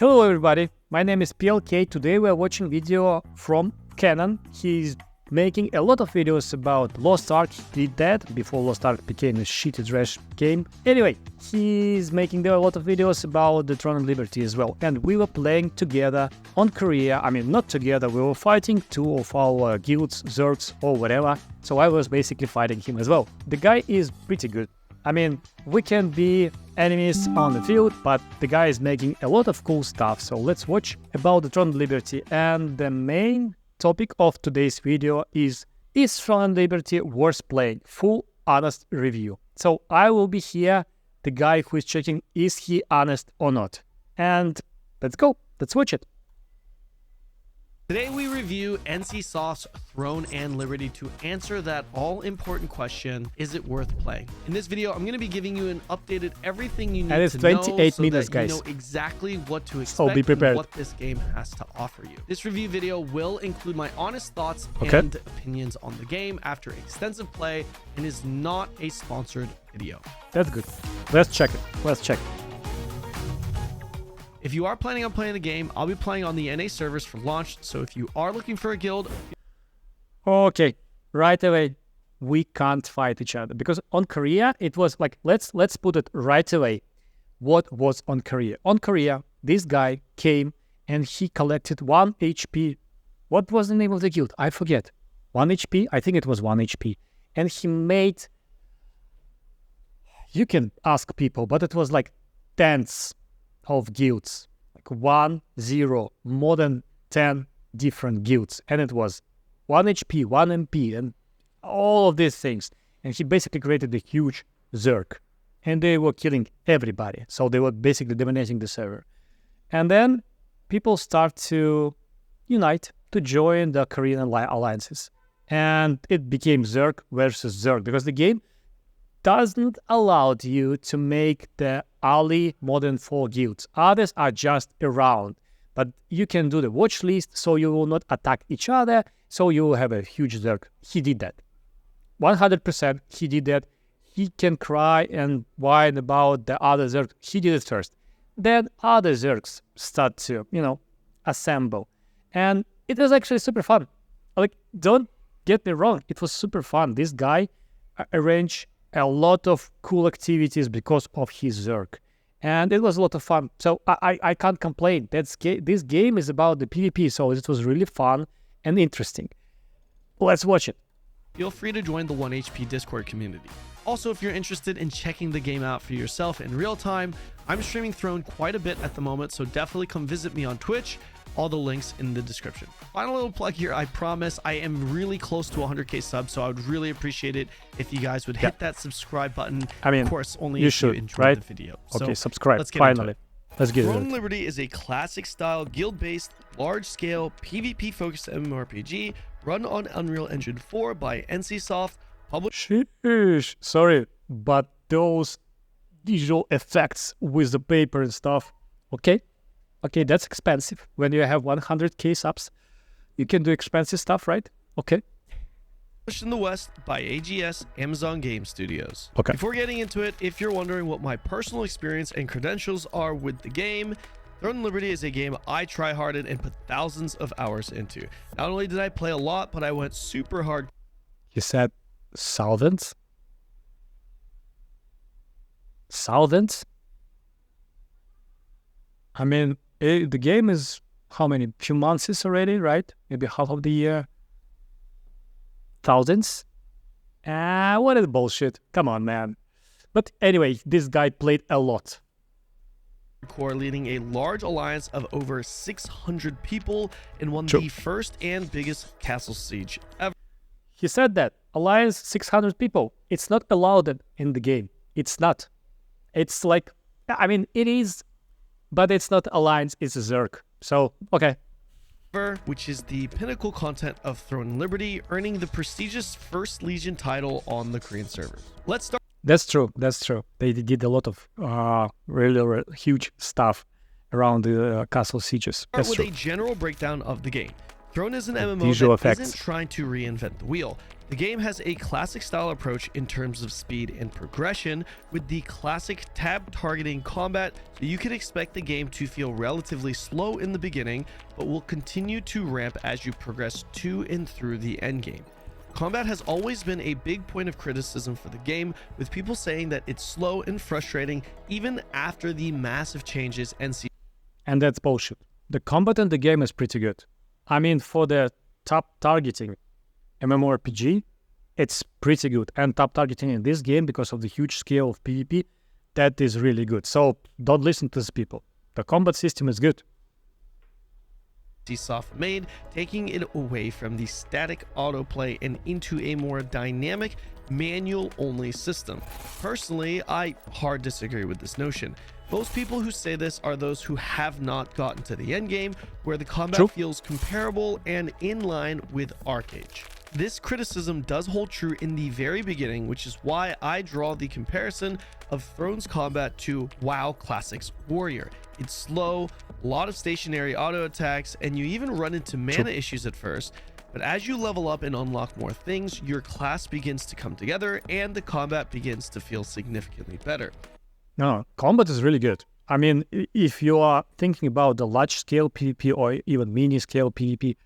Hello everybody, my name is PLK. Today we are watching video from Canon. He's making a lot of videos about Lost Ark. He did that before Lost Ark became a shitty trash game. Anyway, he's making a lot of videos about the Throne and Liberty as well. And we were playing together on Korea. I mean, not together, we were fighting two of our guilds, Zergs or whatever. So I was basically fighting him as well. The guy is pretty good. I mean, we can be enemies on the field, but the guy is making a lot of cool stuff. So let's watch about the Throne and Liberty. And the main topic of today's video is Throne and Liberty worth playing? Full honest review. So I will be here, the guy who is checking is he honest or not. And let's go, let's watch it. Today we review NCSoft's Throne and Liberty to answer that all-important question, is it worth playing? In this video, I'm going to be giving you an updated everything you need and it's to 28 know so minutes, that guys. you know exactly what to expect So be prepared. and what this game has to offer you. This review video will include my honest thoughts Okay. and opinions on the game after extensive play and is not a sponsored video. That's good. Let's check it. Let's check it. If you are planning on playing the game, I'll be playing on the NA servers for launch, so if you are looking for a guild, Okay, right away, we can't fight each other because on Korea it was like let's put it right away. What was on Korea? On Korea, this guy came and he collected 1 HP. What was the name of the guild? I forget. 1 HP? I think it was 1 HP. And he made. You can ask people, but it was like tens of guilds, like 1, 0, more than 10 different guilds, and it was 1 HP, 1 MP, and all of these things. And he basically created a huge Zerg. And they were killing everybody. So they were basically dominating the server. And then people start to unite, to join the Korean alliances. And it became Zerg versus Zerg, because the game doesn't allow you to make the ally more than 4 guilds. Others are just around. But you can do the watch list, so you will not attack each other, so you will have a huge Zerg. He did that. 100% he did that. He can cry and whine about the other Zerg. He did it first. Then other Zergs start to, assemble. And it was actually super fun. Like, don't get me wrong, it was super fun. This guy arranged a lot of cool activities because of his Zerg. And it was a lot of fun. So I can't complain. This game is about the PvP, so it was really fun and interesting. Let's watch it. feel free to join the 1 HP Discord community. Also, if you're interested in checking the game out for yourself in real time, I'm streaming Throne quite a bit at the moment, so definitely come visit me on Twitch. All the links in the description. Final little plug here, I promise I am really close to 100k subs, so I would really appreciate it if you guys would hit that subscribe button. I mean, of course, only you if should, you enjoyed right? the video. Okay, So, subscribe, let's get finally. into it. Let's get Throne it. and Liberty is a classic style, guild-based, large-scale, PvP-focused MMORPG run on Unreal Engine 4 by NCSoft, published. Sheesh. Sorry, but those visual effects with the paper and stuff, okay, that's expensive. When you have 100k subs, you can do expensive stuff, right? Okay. Published in the West by AGS Amazon Game Studios. Okay. Before getting into it, if you're wondering what my personal experience and credentials are with the game, Throne and Liberty is a game I try-harded and put thousands of hours into. Not only did I play a lot, but I went super hard. You said thousands? Thousands? I mean, the game is how many? Few months already, right? Maybe half of the year. Thousands? What is bullshit? Come on, man. But anyway, this guy played a lot. Core leading a large alliance of over 600 people and won True. the first and biggest castle siege ever. He said that alliance 600 people. It's not allowed in the game. It's not. It's like, I mean, it is, but it's not alliance. It's a Zerg. So okay. Which is the pinnacle content of Throne and Liberty, earning the prestigious First Legion title on the Korean servers. Let's start. That's true. That's true. They did a lot of really huge stuff around the castle sieges. That's with true. a general breakdown of the game. Throne is an Like MMO visual that effects. isn't trying to reinvent the wheel. The game has a classic style approach in terms of speed and progression, with the classic tab targeting combat, so you can expect the game to feel relatively slow in the beginning, but will continue to ramp as you progress to and through the endgame. Combat has always been a big point of criticism for the game, with people saying that it's slow and frustrating even after the massive changes and And that's bullshit. The combat in the game is pretty good. I mean, for the top targeting MMORPG, it's pretty good. And top targeting in this game, because of the huge scale of PvP, that is really good. So don't listen to these people. The combat system is good. Soft made, taking it away from the static autoplay and into a more dynamic manual only system. Personally, I hard disagree with this notion. Most people who say this are those who have not gotten to the endgame, where the combat True. feels comparable and in line with Arcage. This criticism does hold true in the very beginning, which is why I draw the comparison of Throne's combat to WoW Classic's Warrior. It's slow, a lot of stationary auto attacks, and you even run into mana issues at first. But as you level up and unlock more things, your class begins to come together and the combat begins to feel significantly better. No, combat is really good. I mean, if you are thinking about the large scale PvP or even mini scale PvP,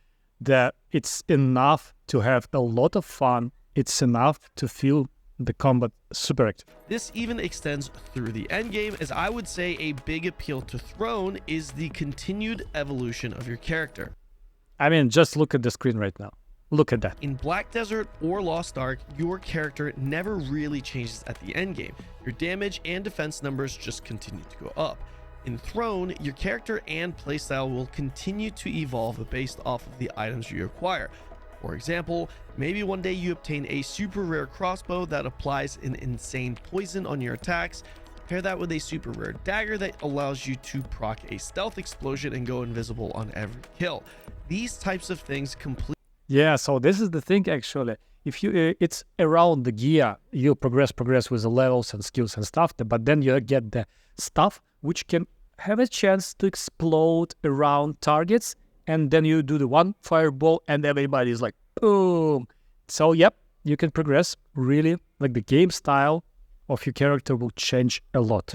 that it's enough to have a lot of fun. It's enough to feel the combat super active. This even extends through the endgame, as I would say a big appeal to Throne is the continued evolution of your character. I mean, just look at the screen right now. Look at that. In Black Desert or Lost Ark, your character never really changes at the endgame. Your damage and defense numbers just continue to go up. In Throne, your character and playstyle will continue to evolve based off of the items you acquire. For example, maybe one day you obtain a super rare crossbow that applies an insane poison on your attacks. Pair that with a super rare dagger that allows you to proc a stealth explosion and go invisible on every kill. These types of things complete. Yeah, so this is the thing actually. If you, it's around the gear, you progress with the levels and skills and stuff, but then you get the stuff which can have a chance to explode around targets, and then you do the one fireball and everybody is like, boom. So yep, you can progress really, like the game style of your character will change a lot.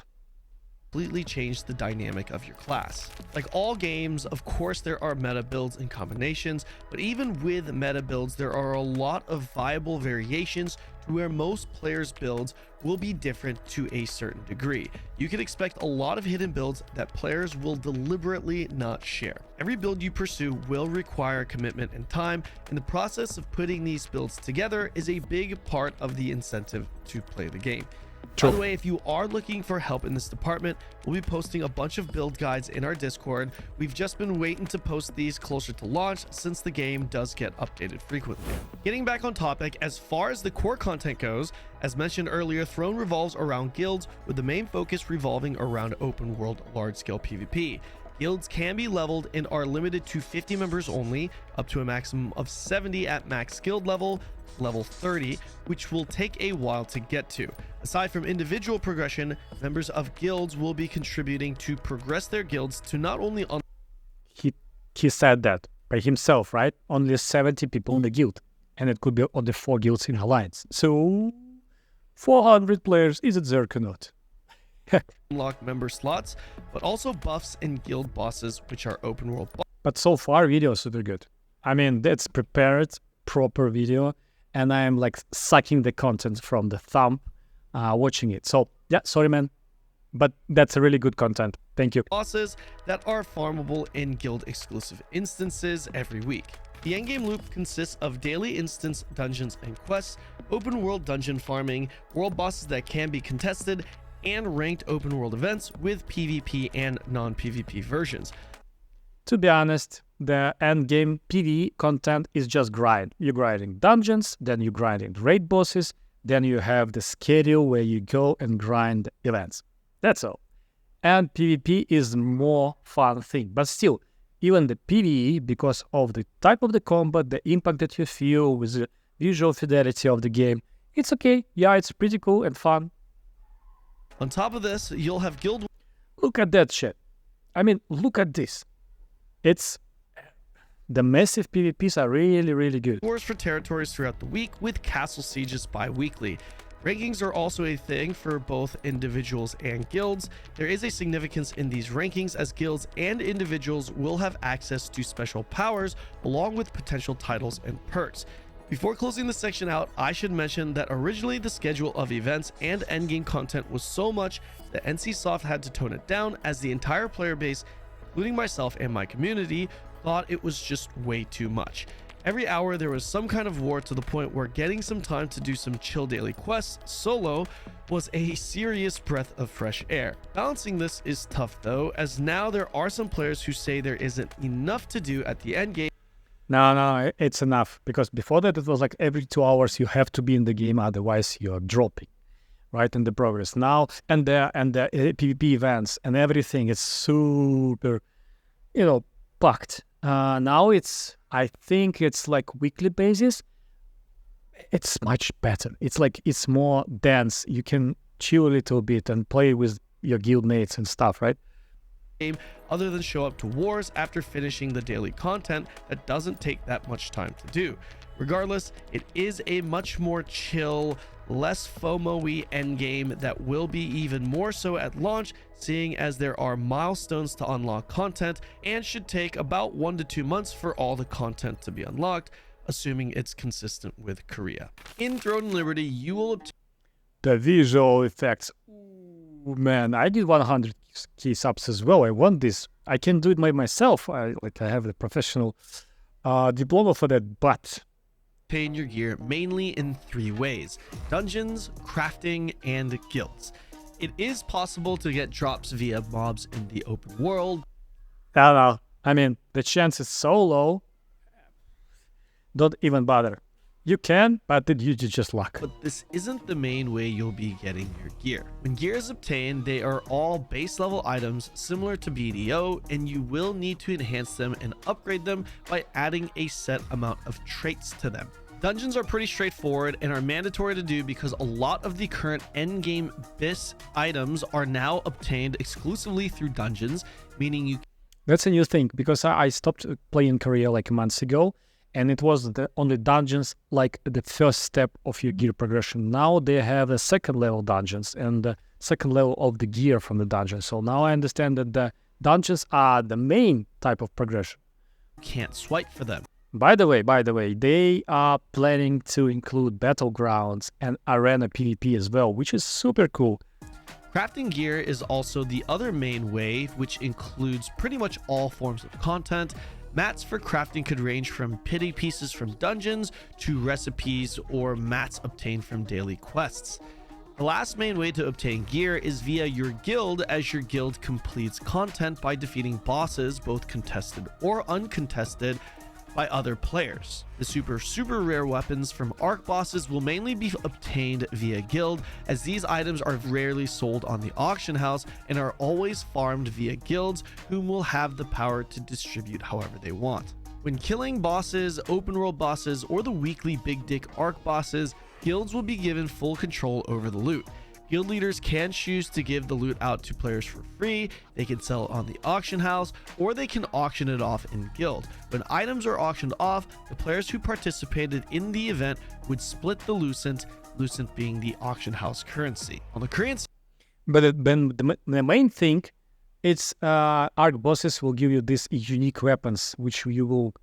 Completely change the dynamic of your class. Like all games, of course there are meta builds and combinations, but even with meta builds there are a lot of viable variations to where most players' builds will be different to a certain degree. You can expect a lot of hidden builds that players will deliberately not share. Every build you pursue will require commitment and time, and the process of putting these builds together is a big part of the incentive to play the game. By the way, if you are looking for help in this department, we'll be posting a bunch of build guides in our Discord. We've just been waiting to post these closer to launch since the game does get updated frequently. Getting back on topic, as far as the core content goes, as mentioned earlier, Throne revolves around guilds, with the main focus revolving around open world large-scale PvP. Guilds can be leveled and are limited to 50 members only, up to a maximum of 70 at max guild level 30, which will take a while to get to. Aside from individual progression, members of guilds will be contributing to progress their guilds to not only on. He said that by himself, right? Only 70 people in the guild, and it could be only 4 guilds in alliance. So 400 players, is it Zerk or not? Unlock member slots, but also buffs and guild bosses, which are open world But so far, video is super good. I mean, that's prepared, proper video, and I'm like sucking the content from the thumb, watching it. So yeah, sorry man, but that's a really good content. Thank you. bosses that are farmable in guild exclusive instances every week. The endgame loop consists of daily instance dungeons and quests, open world dungeon farming, world bosses that can be contested, and ranked open world events with PvP and non-PvP versions. To be honest, the endgame PvE content is just grind. You're grinding dungeons, then you're grinding raid bosses, then you have the schedule where you go and grind events. That's all. And PvP is more fun thing. But still, even the PvE, because of the type of the combat, the impact that you feel with the visual fidelity of the game, it's okay. Yeah, it's pretty cool and fun. On top of this, you'll have guild. Look at that shit. I mean, look at this. It's the massive PvPs are really, really good. Wars for territories throughout the week, with castle sieges bi-weekly. Rankings are also a thing for both individuals and guilds. There is a significance in these rankings, as guilds and individuals will have access to special powers along with potential titles and perks. Before closing this section out, I should mention that originally the schedule of events and endgame content was so much that NCSoft had to tone it down, as the entire player base, including myself and my community, thought it was just way too much. Every hour there was some kind of war, to the point where getting some time to do some chill daily quests solo was a serious breath of fresh air. Balancing this is tough though, as now there are some players who say there isn't enough to do at the end game. No, it's enough, because before that it was like every 2 hours you have to be in the game, otherwise you're dropping, right, in the progress. Now and the PvP events and everything is super, packed. Now I think it's like weekly basis. It's much better. It's more dense. You can chill a little bit and play with your guild mates and stuff, right? Other than show up to wars after finishing the daily content that doesn't take that much time to do. Regardless, it is a much more chill, less FOMO-y endgame that will be even more so at launch, seeing as there are milestones to unlock content, and should take about 1 to 2 months for all the content to be unlocked, assuming it's consistent with Korea. In Throne and Liberty, you will obtain the visual effects. Ooh, man, I did 100 key subs as well. I want this. I can do it by myself. I have the professional diploma for that, but obtain your gear mainly in 3 ways: dungeons, crafting, and guilds. It is possible to get drops via mobs in the open world. I don't know. I mean, the chance is so low. Don't even bother. You can, but you just luck. But this isn't the main way you'll be getting your gear. When gear is obtained, they are all base level items similar to BDO, and you will need to enhance them and upgrade them by adding a set amount of traits to them. Dungeons are pretty straightforward and are mandatory to do, because a lot of the current endgame BIS items are now obtained exclusively through dungeons, meaning you... That's a new thing, because I stopped playing Korea like months ago, and it was only dungeons like the first step of your gear progression. Now they have a second level dungeons and the second level of the gear from the dungeon. So now I understand that the dungeons are the main type of progression. Can't swipe for them. By the way, they are planning to include battlegrounds and arena PvP as well, which is super cool. Crafting gear is also the other main way, which includes pretty much all forms of content. Mats for crafting could range from pity pieces from dungeons to recipes or mats obtained from daily quests. The last main way to obtain gear is via your guild, as your guild completes content by defeating bosses, both contested or uncontested, by other players. The super rare weapons from ARC bosses will mainly be obtained via guild, as these items are rarely sold on the auction house and are always farmed via guilds, whom will have the power to distribute however they want. When killing bosses, open world bosses, or the weekly big dick ARC bosses, guilds will be given full control over the loot. Guild leaders can choose to give the loot out to players for free, they can sell it on the auction house, or they can auction it off in guild. When items are auctioned off, the players who participated in the event would split the lucent being the auction house currency. On the Korean side, but the main thing, it's ARC bosses will give you these unique weapons, which you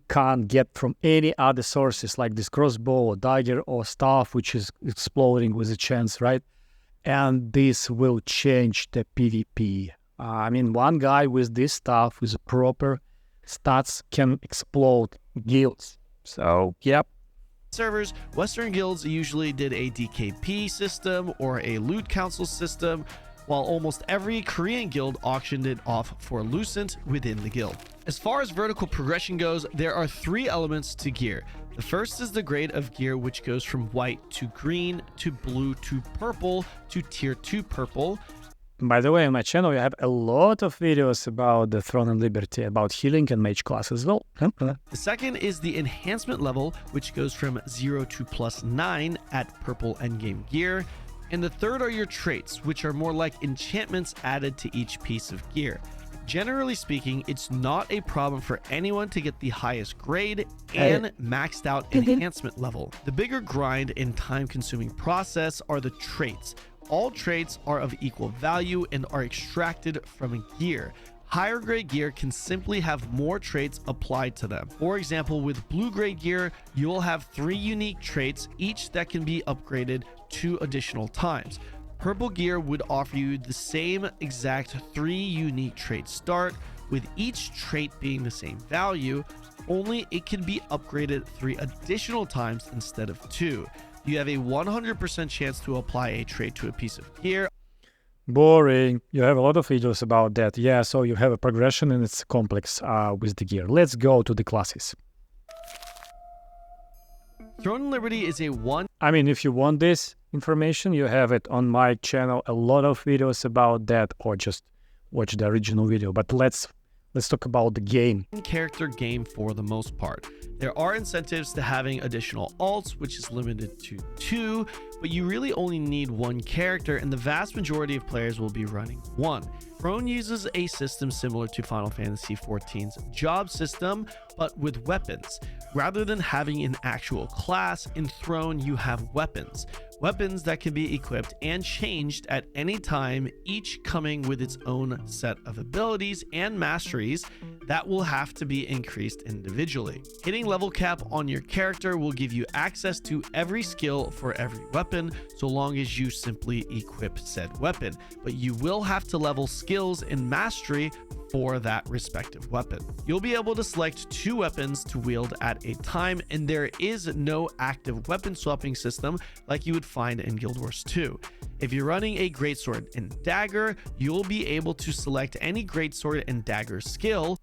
can't get from any other sources, like this crossbow or dagger or staff, which is exploding with a chance, right? And this will change the PvP. I mean, one guy with this stuff, with proper stats, can explode guilds. So, yep. servers, Western guilds usually did a DKP system or a loot council system, while almost every Korean guild auctioned it off for lucent within the guild. As far as vertical progression goes, there are 3 elements to gear. The first is the grade of gear, which goes from white to green to blue to purple to tier 2 purple. By the way, on my channel, I have a lot of videos about the Throne and Liberty, about healing and mage class as well. The second is the enhancement level, which goes from 0 to +9 at purple endgame gear. And the third are your traits, which are more like enchantments added to each piece of gear. Generally speaking, it's not a problem for anyone to get the highest grade and maxed out enhancement level. The bigger grind and time-consuming process are the traits. All traits are of equal value and are extracted from gear. Higher grade gear can simply have more traits applied to them. For example, with blue grade gear, you will have 3 unique traits, each that can be upgraded 2 additional times. Purple gear would offer you the same exact 3 unique traits start, with each trait being the same value, only it can be upgraded 3 additional times instead of 2. You have a 100% chance to apply a trait to a piece of gear. Boring. You have a lot of videos about that. Yeah, so you have a progression and it's complex with the gear. Let's go to the classes. Throne and Liberty is a one... I mean, if you want this information, you have it on my channel. A lot of videos about that, or just watch the original video. But let's talk about the game. Character game for the most part. There are incentives to having additional alts, which is limited to 2, but you really only need 1 character, and the vast majority of players will be running 1. Throne uses a system similar to Final Fantasy XIV's job system, but with weapons. Rather than having an actual class, in Throne you have weapons. Weapons that can be equipped and changed at any time, each coming with its own set of abilities and masteries that will have to be increased individually. Hitting level cap on your character will give you access to every skill for every weapon, so long as you simply equip said weapon, but you will have to level skills and mastery for that respective weapon. You'll be able to select 2 weapons to wield at a time, and there is no active weapon swapping system like you would find in Guild Wars 2. If you're running a greatsword and dagger, you'll be able to select any greatsword and dagger skill.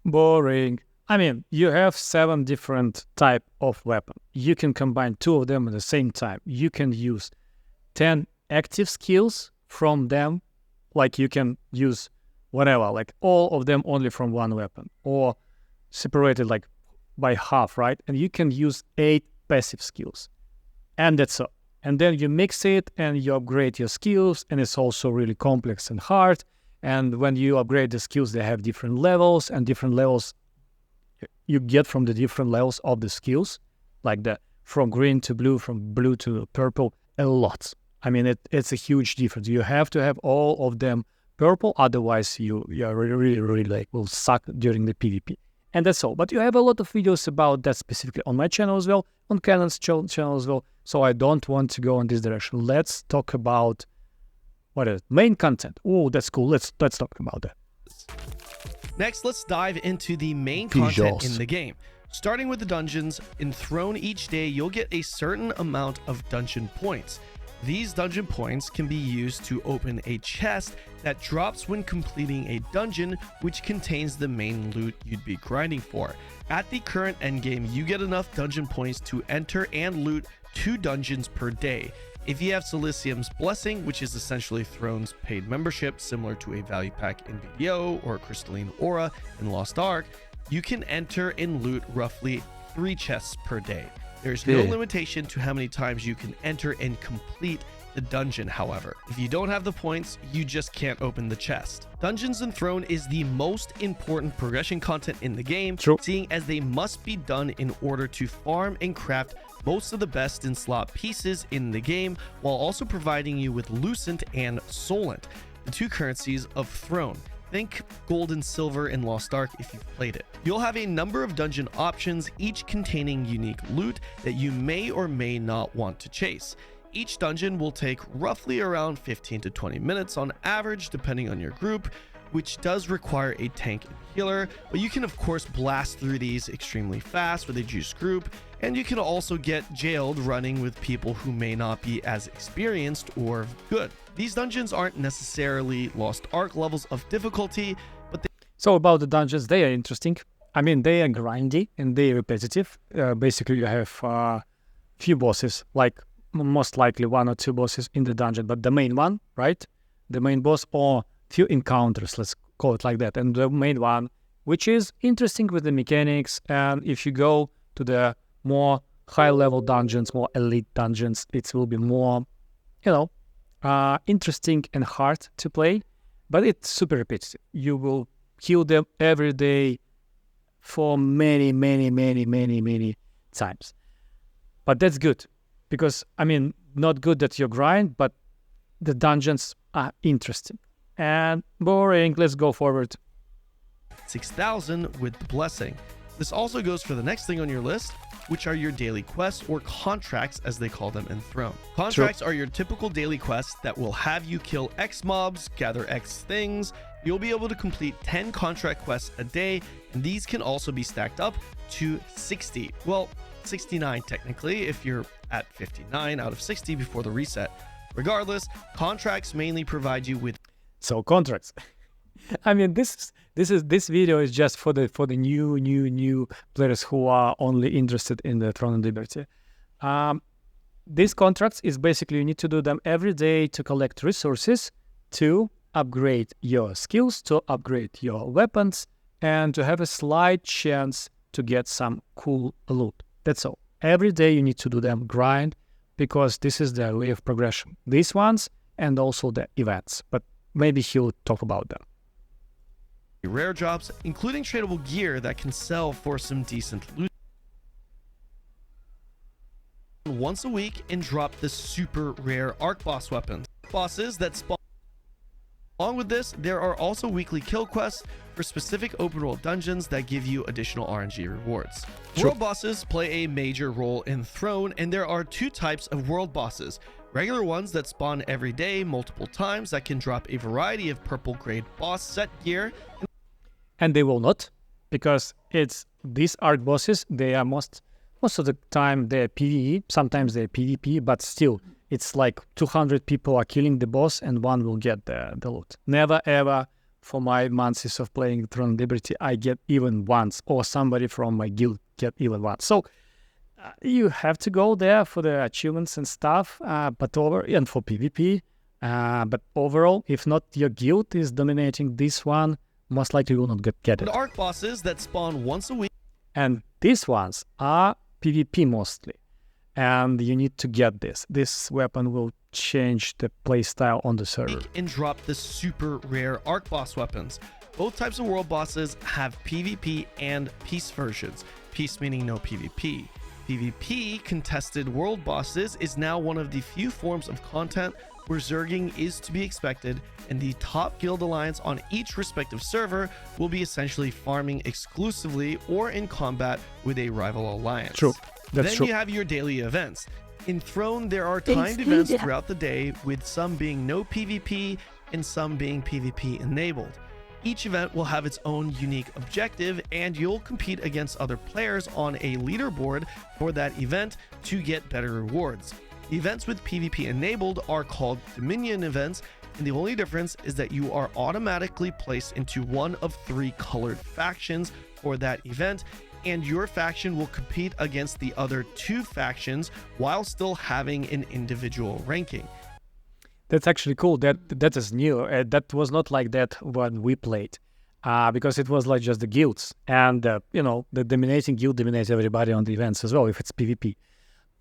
Boring. I mean, you have 7 different type of weapon. You can combine 2 of them at the same time. You can use 10 active skills from them, like you can use whatever, like all of them only from 1 weapon, or separated like by half, right? And you can use 8 passive skills, and that's all. And then you mix it and you upgrade your skills, and it's also really complex and hard. And when you upgrade the skills, they have different levels, and different levels you get from the different levels of the skills, like the from green to blue, from blue to purple, a lot. I mean, it's a huge difference. You have to have all of them purple, otherwise you really like will suck during the PvP. And that's all. But you have a lot of videos about that specifically on my channel as well, on Cannon's channel as well. So I don't want to go in this direction. Let's talk about what is it? Main content. Oh, that's cool. Let's talk about that. Next, let's dive into the main content in the game. Starting with the dungeons, in Throne each day, you'll get a certain amount of dungeon points. These dungeon points can be used to open a chest that drops when completing a dungeon, which contains the main loot you'd be grinding for. At the current endgame, you get enough dungeon points to enter and loot 2 dungeons per day. If you have Silicium's Blessing, which is essentially Throne's paid membership, similar to a value pack in VDO or Crystalline Aura in Lost Ark, you can enter and loot roughly 3 chests per day. There's no limitation to how many times you can enter and complete the dungeon, however. If you don't have the points, you just can't open the chest. Dungeons and Throne is the most important progression content in the game, seeing as they must be done in order to farm and craft most of the best in slot pieces in the game, while also providing you with Lucent and Solent, the 2 currencies of Throne. Think gold and silver in Lost Ark if you've played it. You'll have a number of dungeon options, each containing unique loot that you may or may not want to chase. Each dungeon will take roughly around 15 to 20 minutes on average, depending on your group, which does require a tank and healer, but you can of course blast through these extremely fast with a juice group, and you can also get jailed running with people who may not be as experienced or good. These dungeons aren't necessarily Lost Ark levels of difficulty, but So about the dungeons, they are interesting. I mean, they are grindy and they are repetitive. Basically, you have few bosses, like most likely 1 or 2 bosses in the dungeon, but the main one, right? The main boss, or few encounters, let's call it like that. And the main one, which is interesting with the mechanics. And if you go to the more high-level dungeons, more elite dungeons, it will be more, interesting and hard to play. but it's super repetitive. You will kill them every day for many times. But that's good because, I mean, not good that you grind, but the dungeons are interesting. And boring, let's go forward. 6,000 with the blessing. This also goes for the next thing on your list, which are your daily quests or contracts as they call them in Throne. Contracts are your typical daily quests that will have you kill X mobs, gather X things. You'll be able to complete 10 contract quests a day, and these can also be stacked up to 60. Well, 69 technically if you're at 59 out of 60 before the reset. Regardless, contracts mainly provide you with contracts. I mean, this video is just for the new players who are only interested in the Throne and Liberty. These contracts is basically you need to do them every day to collect resources to upgrade your skills, to upgrade your weapons, and to have a slight chance to get some cool loot. That's all. Every day you need to do them, grind, because this is the way of progression. These ones and also the events, but maybe he'll talk about them. Rare drops, including tradable gear that can sell for some decent loot once a week, and drop the super rare arc boss weapons. Bosses that spawn. Along with this, there are also weekly kill quests for specific open world dungeons that give you additional RNG rewards. World bosses play a major role in Throne, and there are two types of world bosses. Regular ones that spawn every day multiple times that can drop a variety of purple grade boss set gear. And they will not, because it's these arc bosses, they are most of the time they're PvE, sometimes they're PvP, but still it's like 200 people are killing the boss and one will get the loot. Never ever for my months of playing Throne and Liberty I get even once, or somebody from my guild get even once. So you have to go there for the achievements and stuff, and for PvP. But overall, if not your guild is dominating this one, most likely you will not get it. Arc bosses that spawn once a week. And these ones are PvP mostly. And you need to get this. This weapon will change the playstyle on the server. And drop the super rare arc boss weapons. Both types of world bosses have PvP and peace versions. Peace meaning no PvP. PvP contested world bosses is now one of the few forms of content where zerging is to be expected, and the top guild alliance on each respective server will be essentially farming exclusively or in combat with a rival alliance. True. That's then true. you have your daily events. In Throne, there are timed events throughout the day, with some being no PvP and some being PvP enabled. Each event will have its own unique objective, and you'll compete against other players on a leaderboard for that event to get better rewards. The events with PvP enabled are called Dominion events, and the only difference is that you are automatically placed into one of 3 colored factions for that event, and your faction will compete against the other 2 factions while still having an individual ranking. That's actually cool. That is new. That was not like that when we played, because it was like just the guilds, and the dominating guild dominates everybody on the events as well if it's PvP.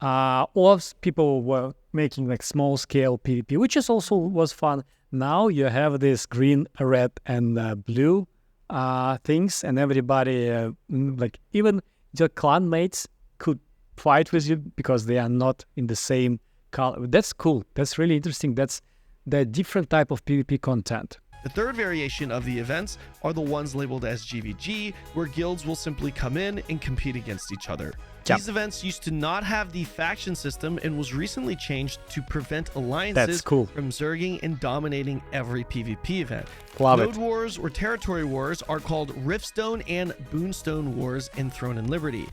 Or people were making like small scale PvP, which is also was fun. Now you have this green, red, and blue things, and everybody, like even your clan mates could fight with you because they are not in the same color. That's cool. That's really interesting. That's the different type of PvP content. The third variation of the events are the ones labeled as GVG, where guilds will simply come in and compete against each other. Yep. These events used to not have the faction system and was recently changed to prevent alliances from zerging and dominating every PvP event. Node Wars or Territory Wars are called Riftstone and Boonstone Wars in Throne and Liberty.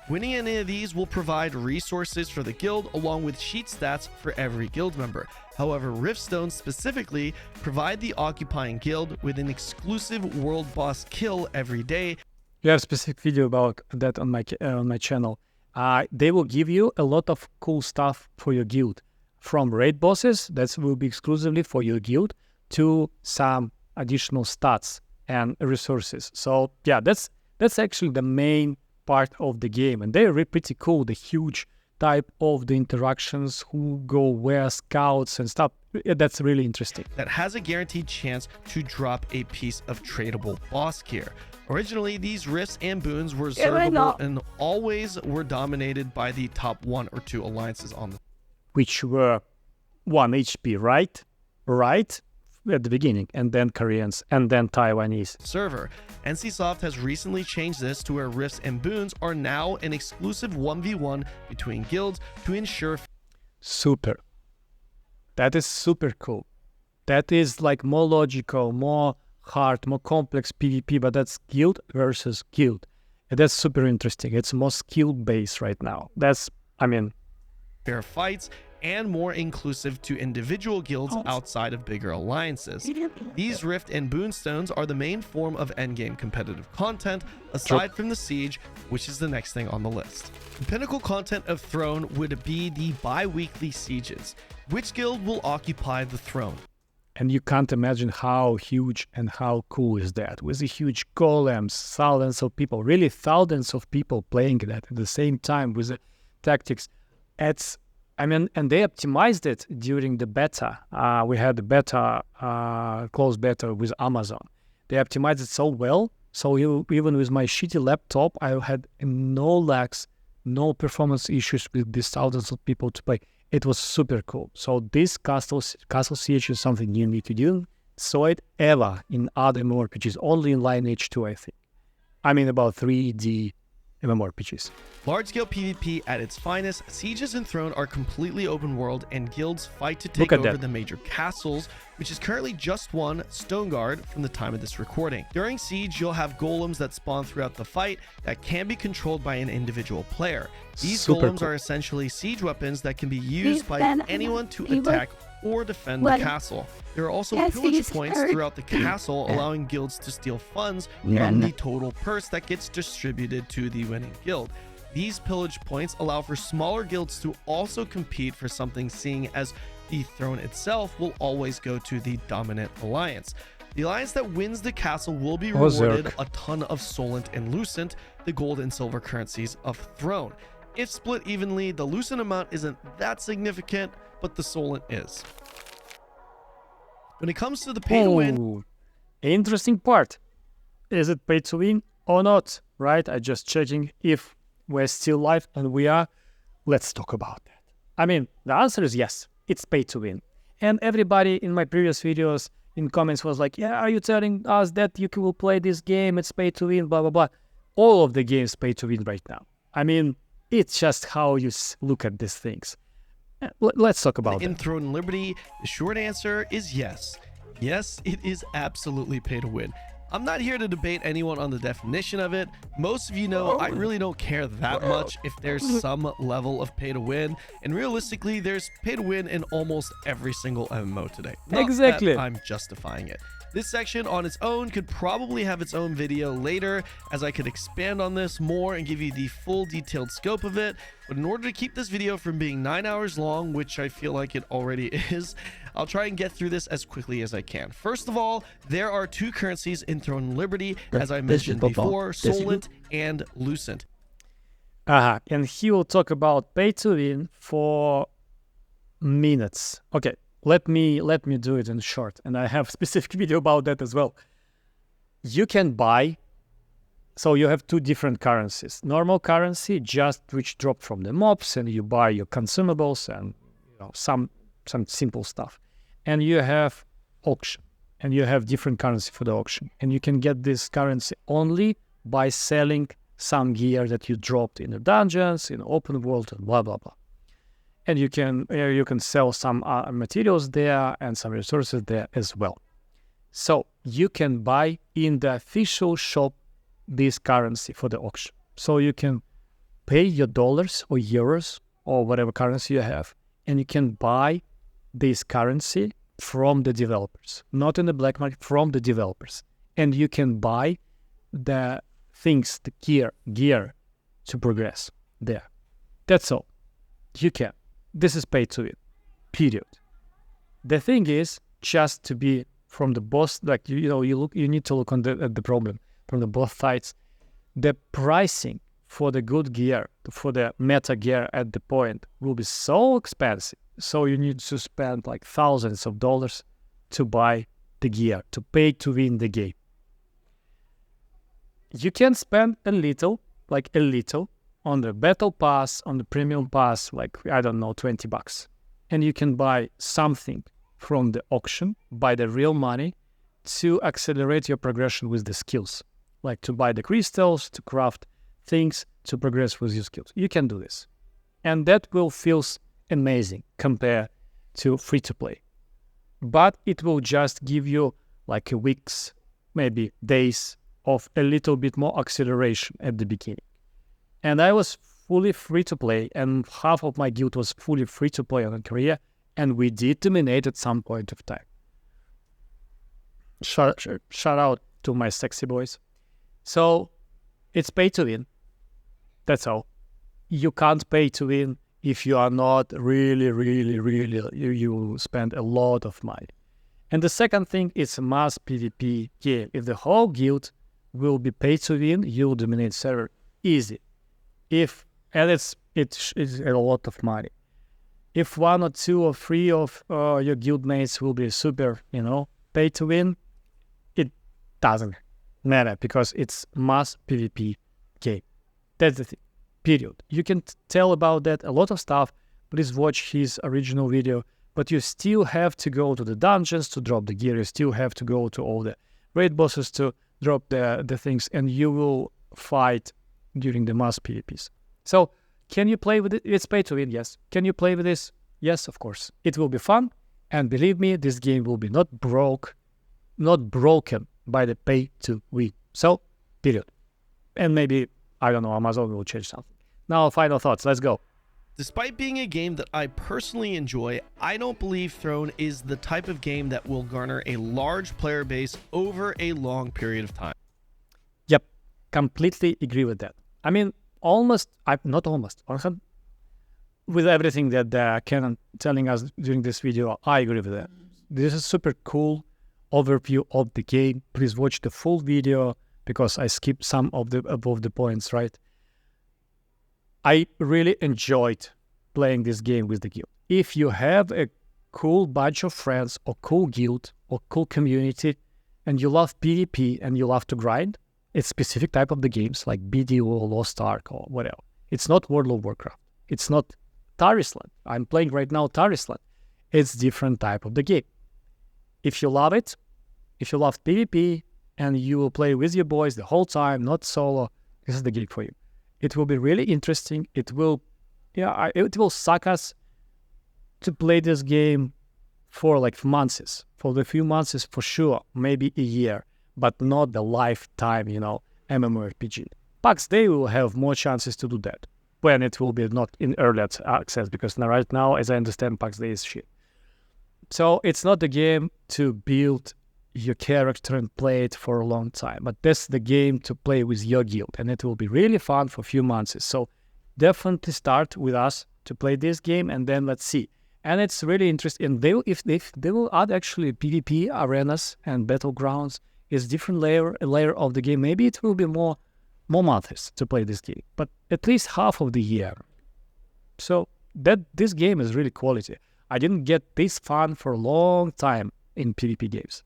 Winning any of these will provide resources for the guild along with sheet stats for every guild member. However, Riftstones specifically provide the occupying guild with an exclusive world boss kill every day. You have a specific video about that on my channel. They will give you a lot of cool stuff for your guild, from raid bosses that will be exclusively for your guild to some additional stats and resources. So yeah, that's actually the main part of the game, and they're pretty cool. The huge type of the interactions, who go where, scouts and stuff. That's really interesting. That has a guaranteed chance to drop a piece of tradable boss gear. Originally, these rifts and boons were reservable and always were dominated by the top 1 or 2 alliances on the, which were 1 HP, right? Right? At the beginning, and then Koreans, and then Taiwanese server. NCSoft has recently changed this to where rifts and boons are now an exclusive 1v1 between guilds to ensure. Super. That is super cool. That is like more logical, more hard, more complex PvP, but that's guild versus guild. And that's super interesting. It's more skill based right now. That's, I mean, fair fights and more inclusive to individual guilds outside of bigger alliances. These Rift and Boon Stones are the main form of endgame competitive content, aside from the Siege, which is the next thing on the list. The pinnacle content of Throne would be the bi-weekly sieges. Which guild will occupy the throne? And you can't imagine how huge and how cool is that. With the huge golems, thousands of people, really thousands of people playing that at the same time with the tactics. It's, I mean, and they optimized it during the beta. We had the beta, closed beta with Amazon. They optimized it so well. So even with my shitty laptop, I had no lags, no performance issues with these thousands of people to play. It was super cool. So this Castle Siege is something you need to do. Saw it ever in other MMORPGs, only in Lineage 2, I think. I mean about 3D MMORPGs. Large-scale PvP at its finest, Sieges and Throne are completely open world and guilds fight to take over the major castles, which is currently just one, Stoneguard, from the time of this recording. During Siege, you'll have golems that spawn throughout the fight that can be controlled by an individual player. These golems are essentially siege weapons that can be used by anyone to attack or defend the castle. There are also pillage points throughout the castle, allowing guilds to steal funds from the total purse that gets distributed to the winning guild. These pillage points allow for smaller guilds to also compete for something, seeing as the throne itself will always go to the dominant alliance. The alliance that wins the castle will be rewarded a ton of Solent and Lucent, the gold and silver currencies of Throne. If split evenly, the Lucent amount isn't that significant, but the Solent is. When it comes to the pay to win, interesting part. Is it pay to win or not? Right? I just checking if we're still live, and we are. Let's talk about that. I mean, the answer is yes. It's pay to win. And everybody in my previous videos in comments was like, yeah, are you telling us that you will play this game? It's pay to win, blah, blah, blah. All of the games pay to win right now. I mean, it's just how you look at these things. Let's talk about it. In Throne and Liberty, the short answer is yes. Yes, it is absolutely pay to win. I'm not here to debate anyone on the definition of it. Most of you know I really don't care that much if there's some level of pay to win. And realistically, there's pay to win in almost every single MMO today. Not that I'm justifying it. This section on its own could probably have its own video later, as I could expand on this more and give you the full detailed scope of it. But in order to keep this video from being 9 hours long, which I feel like it already is, I'll try and get through this as quickly as I can. First of all, there are 2 currencies in Throne and Liberty, as I mentioned before, Solent and Lucent. And he will talk about pay to win for minutes. Okay. Let me do it in short, and I have a specific video about that as well. You can buy, so you have 2 different currencies. Normal currency, just which drop from the mobs, and you buy your consumables and some simple stuff. And you have auction, and you have different currency for the auction. And you can get this currency only by selling some gear that you dropped in the dungeons, in open world, and blah blah blah. And you can sell some materials there and some resources there as well. So you can buy in the official shop this currency for the auction. So you can pay your dollars or euros or whatever currency you have, and you can buy this currency from the developers, not in the black market, from the developers. And you can buy the things, the gear to progress there. That's all. You can. This is pay to win, period. The thing is just to be from the both, like you need to look at the problem from the both sides. The pricing for the good gear, for the meta gear at the point, will be so expensive. So you need to spend like thousands of dollars to buy the gear, to pay to win the game. You can spend a little on the battle pass, on the premium pass, like, I don't know, $20. And you can buy something from the auction, buy the real money to accelerate your progression with the skills, like to buy the crystals, to craft things, to progress with your skills. You can do this. And that will feel amazing compared to free-to-play. But it will just give you like a weeks, maybe days of a little bit more acceleration at the beginning. And I was fully free-to-play, and half of my guild was fully free-to-play on Korea, and we did dominate at some point of time. Shout out to my sexy boys. So it's pay to win. That's all. You can't pay to win if you are not really, you spend a lot of money. And the second thing is mass PvP game. If the whole guild will be pay to win, you'll dominate server easy. And it's a lot of money. If 1 or 2 or 3 of your guild mates will be super, pay to win, it doesn't matter because it's mass PvP game. That's the thing. Period. You can tell about that a lot of stuff. Please watch his original video. But you still have to go to the dungeons to drop the gear. You still have to go to all the raid bosses to drop the things. And you will fight during the mass PvPs. So, can you play with it? It's pay to win, yes. Can you play with this? Yes, of course. It will be fun. And believe me, this game will be not broken by the pay to win. So, period. And maybe, I don't know, Amazon will change something. Now, final thoughts. Let's go. Despite being a game that I personally enjoy, I don't believe Throne is the type of game that will garner a large player base over a long period of time. Yep, completely agree with that. I mean, with everything that Canon telling us during this video, I agree with that. This is super cool overview of the game. Please watch the full video because I skipped some of the above the points, right? I really enjoyed playing this game with the guild. If you have a cool bunch of friends or cool guild or cool community and you love PvP and you love to grind, it's specific type of the games like BDO or Lost Ark or whatever. It's not World of Warcraft. It's not Tarisland. I'm playing right now Tarisland. It's different type of the game. If you love it, if you love PvP and you will play with your boys the whole time, not solo, this is the game for you. It will be really interesting. It will suck us to play this game for like months. For the few months for sure, maybe a year, but not the lifetime, MMORPG. PAX Day will have more chances to do that when it will be not in early access because right now, as I understand, PAX Day is shit. So it's not the game to build your character and play it for a long time, but that's the game to play with your guild, and it will be really fun for a few months. So definitely start with us to play this game, and then let's see. And it's really interesting. And if they will add actually PvP arenas and battlegrounds, is different layer of the game. Maybe it will be more months to play this game, but at least half of the year. So this game is really quality. I didn't get this fun for a long time in PvP games.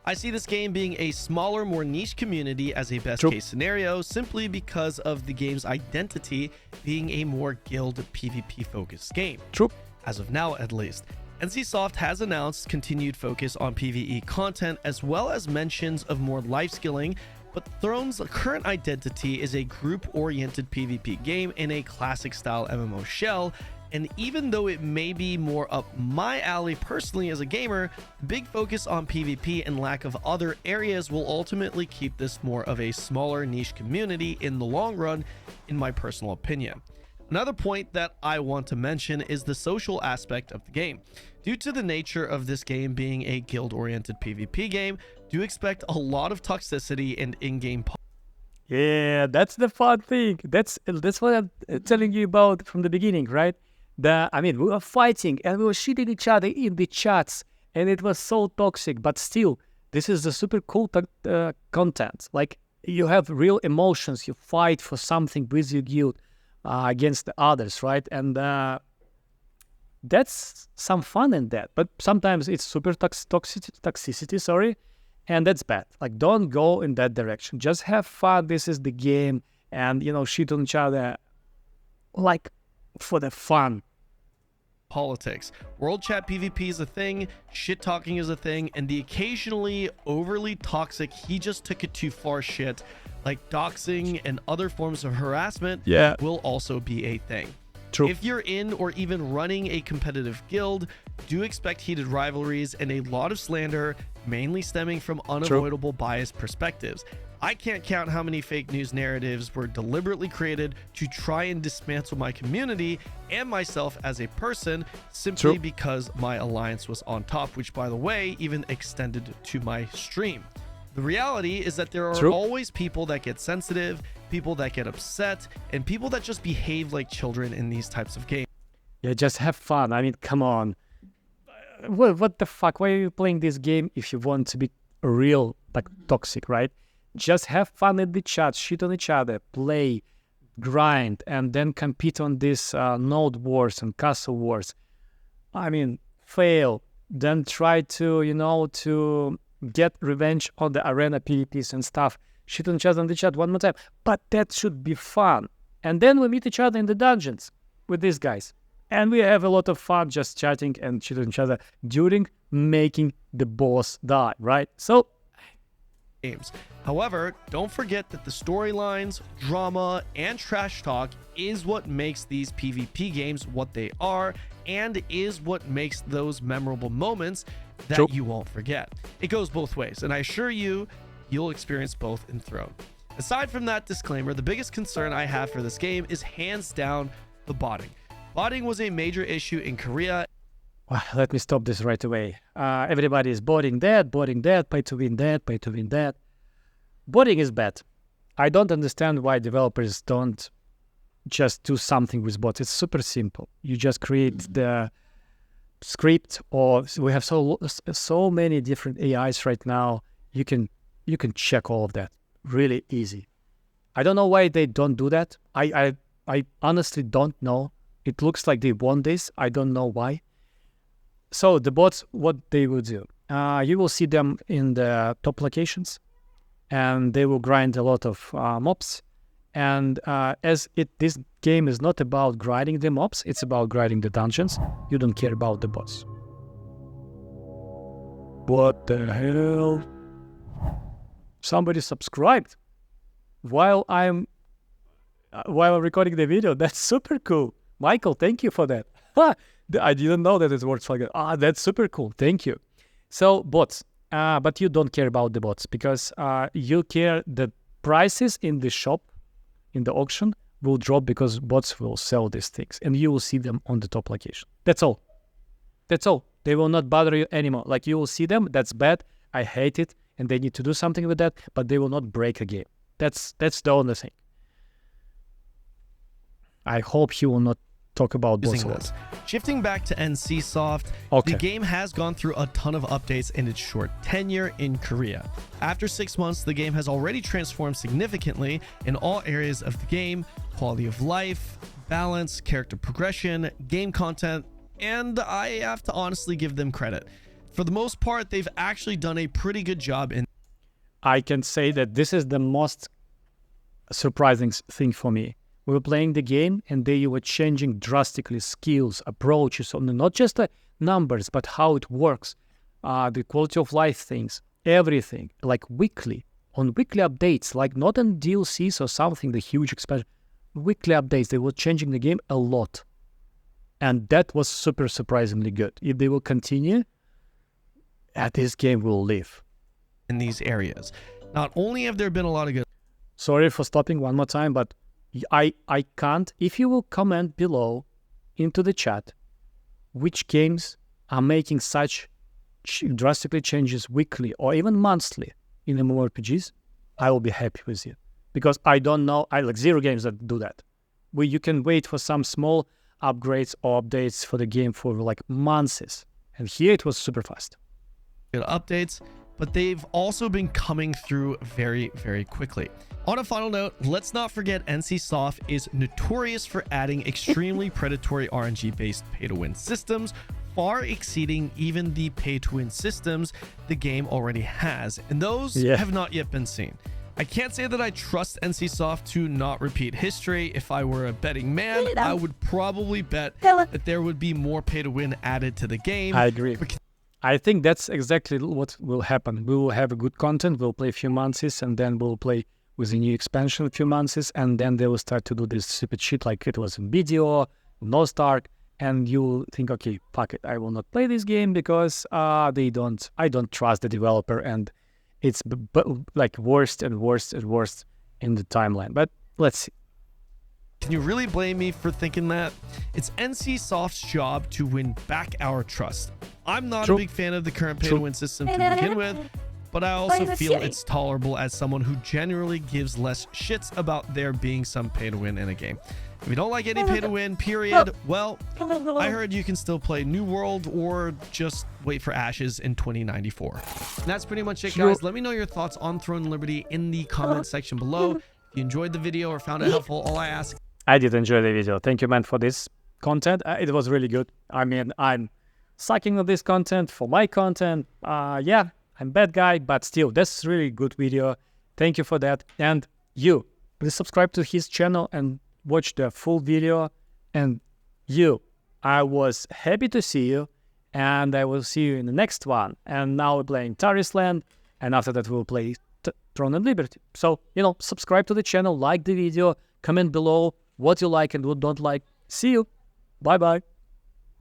I see this game being a smaller, more niche community as a best case scenario, simply because of the game's identity being a more guild PvP focused game. True. As of now, at least. NCSoft has announced continued focus on PvE content as well as mentions of more life skilling, but Throne's current identity is a group-oriented PvP game in a classic-style MMO shell. And even though it may be more up my alley personally as a gamer, big focus on PvP and lack of other areas will ultimately keep this more of a smaller niche community in the long run, in my personal opinion. Another point that I want to mention is the social aspect of the game. Due to the nature of this game being a guild-oriented PvP game, do expect a lot of toxicity and in-game Yeah, that's the fun thing. That's what I'm telling you about from the beginning, right? We were fighting and we were shooting each other in the chats, and it was so toxic. But still, this is the super cool content. Like, you have real emotions. You fight for something with your guild against the others, right? And that's some fun in that. But sometimes it's super toxicity, sorry, and that's bad. Like, don't go in that direction. Just have fun. This is the game, and shit on each other, like, for the fun. Politics. World chat PvP is a thing, shit talking is a thing, and the occasionally overly toxic, he just took it too far shit, like doxing and other forms of harassment, will also be a thing. True. If you're in or even running a competitive guild, do expect heated rivalries and a lot of slander, mainly stemming from unavoidable biased perspectives. I can't count how many fake news narratives were deliberately created to try and dismantle my community and myself as a person simply because my alliance was on top, which, by the way, even extended to my stream. The reality is that there are always people that get sensitive, people that get upset, and people that just behave like children in these types of games. Yeah, just have fun. I mean, come on. What the fuck? Why are you playing this game if you want to be real, like, toxic, right? Just have fun in the chat, shit on each other, play, grind, and then compete on these node wars and castle wars. I mean, fail, then try to, to get revenge on the arena PvPs and stuff. Shit on each other in the chat one more time. But that should be fun. And then we meet each other in the dungeons with these guys. And we have a lot of fun just chatting and shit on each other during making the boss die, right? So, games. However, don't forget that the storylines, drama, and trash talk is what makes these PvP games what they are, and is what makes those memorable moments that you won't forget. It goes both ways, and I assure you, you'll experience both in Throne. Aside from that disclaimer, the biggest concern I have for this game is hands down the botting. Botting was a major issue in Korea. Well, let me stop this right away. Everybody is botting that, pay to win that, pay to win that. Botting is bad. I don't understand why developers don't just do something with bots. It's super simple. You just create the script, or we have so many different AIs right now. You can check all of that really easy. I don't know why they don't do that. I honestly don't know. It looks like they want this. I don't know why. So the bots, what they will do, you will see them in the top locations, and they will grind a lot of mobs. And this game is not about grinding the mobs, it's about grinding the dungeons. You don't care about the bots. What the hell? Somebody subscribed while I'm recording the video. That's super cool. Michael, thank you for that. I didn't know that it works like that. That's super cool. Thank you. So bots, but you don't care about the bots because you care that prices in the shop, in the auction, will drop because bots will sell these things and you will see them on the top location. That's all. That's all. They will not bother you anymore. Like, you will see them. That's bad. I hate it. And they need to do something with that, but they will not break a game. That's the only thing. I hope he will not talk about bots a lot. Shifting back to NCSoft, the game has gone through a ton of updates in its short tenure in Korea. After 6 months, the game has already transformed significantly in all areas of the game: quality of life, balance, character progression, game content, and I have to honestly give them credit. For the most part, they've actually done a pretty good job in. I can say that this is the most surprising thing for me. We were playing the game and they were changing drastically skills, approaches, on not just the numbers, but how it works, the quality of life things, everything, like weekly, on weekly updates, like not on DLCs or something, the huge expansion, weekly updates. They were changing the game a lot. And that was super surprisingly good. If they will continue, this game will live. In these areas. Not only have there been a lot of good. Sorry for stopping one more time, but I can't. If you will comment below into the chat which games are making such drastically changes weekly or even monthly in MMORPGs, I will be happy with you. Because I don't know, I like zero games that do that. You can wait for some small upgrades or updates for the game for like months. And here it was super fast. Good updates. but they've also been coming through very, very quickly. On a final note, let's not forget NCSoft is notorious for adding extremely predatory RNG-based pay-to-win systems, far exceeding even the pay-to-win systems the game already has, and those have not yet been seen. I can't say that I trust NCSoft to not repeat history. If I were a betting man, I would probably bet that there would be more pay-to-win added to the game. I agree. I think that's exactly what will happen. We will have good content, we'll play a few months, and then we'll play with a new expansion a few months, and then they will start to do this stupid shit like it was in video, no Stark, and you will think, okay, fuck it, I will not play this game because I don't trust the developer, and it's like worse and worse and worse in the timeline. But let's see. Can you really blame me for thinking that? It's NCSoft's job to win back our trust. I'm not a big fan of the current pay-to-win system to begin with, but I also feel it's tolerable as someone who generally gives less shits about there being some pay-to-win in a game. If you don't like any pay-to-win, period, well, I heard you can still play New World or just wait for Ashes in 2094. And that's pretty much it, guys. Let me know your thoughts on Throne and Liberty in the comment section below. If you enjoyed the video or found it helpful, all I ask... I did enjoy the video. Thank you, man, for this content. It was really good. I mean, I'm sucking on this content for my content. Yeah, I'm bad guy, but still, that's really good video. Thank you for that. And you, please subscribe to his channel and watch the full video. And you, I was happy to see you, and I will see you in the next one. And now we're playing Taris Land, and after that we'll play Throne and Liberty. So, subscribe to the channel, like the video, comment below what you like and what don't like. See you. Bye-bye.